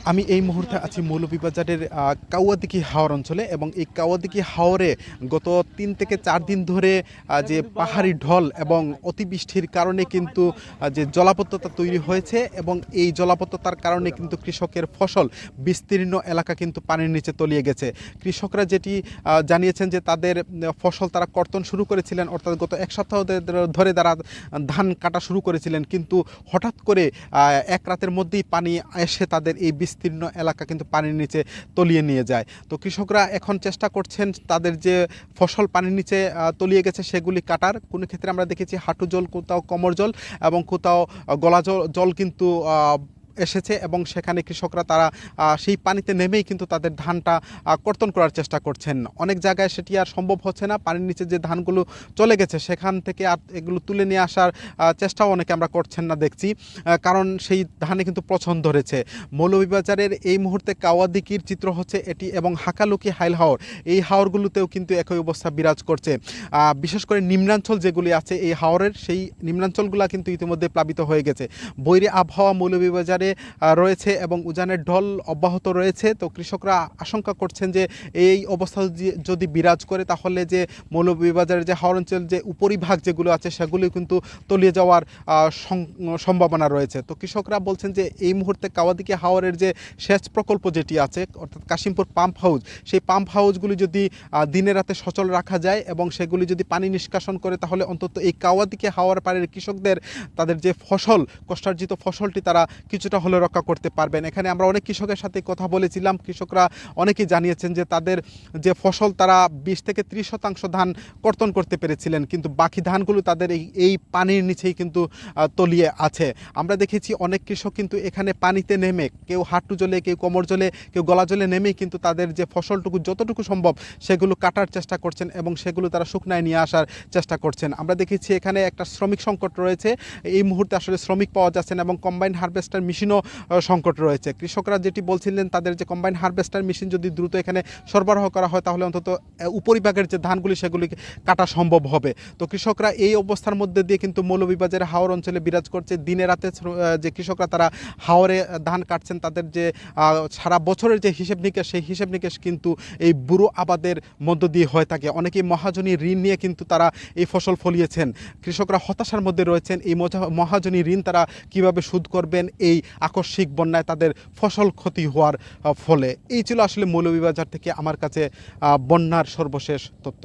আমি এই মুহূর্তে আছি মৌলভীবাজারের কাউয়াদিঘি হাওর অঞ্চলে এবং এই কাউয়াদিঘি হাওরে গত ৩ থেকে ৪ দিন ধরে যে পাহাড়ি ঢল এবং অতিবৃষ্টির কারণে কিন্তু যে জলাবদ্ধতা তৈরি হয়েছে এবং এই জলাবদ্ধতার কারণে কিন্তু কৃষকের ফসল বিস্তীর্ণ এলাকা কিন্তু পানির নিচে তলিয়ে গেছে। কৃষকরা যেটি জানিয়েছেন যে তাদের ফসল তারা কর্তন শুরু করেছিলেন, অর্থাৎ গত ১ সপ্তাহ ধরে তারা ধান কাটা শুরু করেছিলেন, কিন্তু হঠাৎ করে এক রাতের মধ্যেই পানি এসে তাদের এই বিস্তীর্ণ এলাকা কিন্তু পানির নিচে তলিয়ে নিয়ে যায়। তো কৃষকরা এখন চেষ্টা করছেন তাদের যে ফসল পানির নিচে তলিয়ে গেছে সেগুলি কাটার। কোনো ক্ষেত্রে আমরা দেখেছি হাঁটু জল, কোথাও কোমর জল এবং কোথাও গলা জল কিন্তু এসেছে এবং সেখানে কৃষকরা তারা সেই পানিতে নেমেই কিন্তু তাদের ধানটা কর্তন করার চেষ্টা করছেন। অনেক জায়গায় সেটি আর সম্ভব হচ্ছে না, পানির নিচে যে ধানগুলো চলে গেছে সেখান থেকে আর এগুলো তুলে নিয়ে আসার চেষ্টাও অনেকে আমরা করছেন না দেখছি, কারণ সেই ধানে কিন্তু পছন্দ ধরেছে। মৌলভীবাজারের এই মুহূর্তে কাওয়াদিঘির চিত্র হচ্ছে এটি এবং হাকালুকি হাইল হাওর, এই হাওরগুলোতেও কিন্তু একই অবস্থা বিরাজ করছে। বিশেষ করে নিম্নাঞ্চল যেগুলি আছে এই হাওরের, সেই নিম্নাঞ্চলগুলো কিন্তু ইতিমধ্যে প্লাবিত হয়ে গেছে। বৈরী আবহাওয়া মৌলভীবাজারে রয়েছে এবং উজানের ঢল অব্যাহত রয়েছে। তো কৃষকরা আশঙ্কা করছেন যে এই অবস্থা যদি বিরাজ করে তাহলে যে মৌলভীবাজারের যে হাওর অঞ্চল যে উপরিভাগ যেগুলো আছে সেগুলো কিন্তু তলিয়ে যাওয়ার সম্ভাবনা রয়েছে। তো কৃষকরা বলছেন যে এই মুহূর্তে কাওয়াদিঘি হাওরের যে সেচ প্রকল্প যেটি আছে, অর্থাৎ কাশিমপুর পাম্প হাউস, সেই পাম্প হাউসগুলি যদি দিনে রাতে সচল রাখা যায় এবং সেগুলি যদি পানি নিষ্কাশন করে তাহলে অন্তত এই কাওয়াদিঘি হাওর পাড়ের কৃষকদের তাদের যে ফসল, কষ্টার্জিত ফসলটি তারা কিছুটা হলে রক্ষা করতে পারবেন। এখানে আমরা অনেক কৃষকের সাথে কথা বলেছিলাম, কৃষকরা অনেকেই জানিয়েছেন যে তাদের যে ফসল তারা ২০ থেকে ৩০% ধান কর্তন করতে পেরেছিলেন, কিন্তু বাকি ধানগুলো তাদের এই পানির নিচেই কিন্তু তলিয়ে আছে। আমরা দেখেছি অনেক কৃষক কিন্তু এখানে পানিতে নেমে, কেউ হাঁটু জলে, কেউ কোমর জলে, কেউ গলা জলে নেমেই কিন্তু তাদের যে ফসলটুকু যতটুকু সম্ভব সেগুলো কাটার চেষ্টা করছেন এবং সেগুলো তারা শুকনায় নিয়ে আসার চেষ্টা করছেন। আমরা দেখেছি এখানে একটা শ্রমিক সংকট রয়েছে, এই মুহূর্তে আসলে শ্রমিক পাওয়া যাচ্ছে না এবং কম্বাইন হারভেস্টার মেশিনও সংকট রয়েছে। কৃষকরা যেটি বলছিলেন তাদের যে কম্বাইন হারভেস্টার মেশিন যদি দ্রুত এখানে সরবরাহ করা হয় তাহলে অন্তত উপরিভাগের যে ধানগুলি সেগুলি কাটা সম্ভব হবে। তো কৃষকরা এই অবস্থার মধ্যে দিয়ে কিন্তু মৌলভীবাজারের হাওর অঞ্চলে বিরাজ করছে। দিনে রাতে যে কৃষকরা তারা হাওরে ধান কাটছেন, তাদের যে সারা বছরের যে হিসেব নিকেশ, সেই হিসেব নিকেশ কিন্তু এই বুড়ো আবাদের মধ্য দিয়ে হয়ে থাকে। অনেকেই মহাজনী ঋণ নিয়ে কিন্তু তারা এই ফসল ফলিয়েছেন। কৃষকরা হতাশার মধ্যে রয়েছেন, এই মহাজনী ঋণ তারা কিভাবে শোধ করবেন এই আকস্মিক বন্যায় তাদের ফসল ক্ষতি হওয়ার ফলে। এই ছিল আসলে মৌলভীবাজার থেকে আমার কাছে বন্যার সর্বশেষ তথ্য।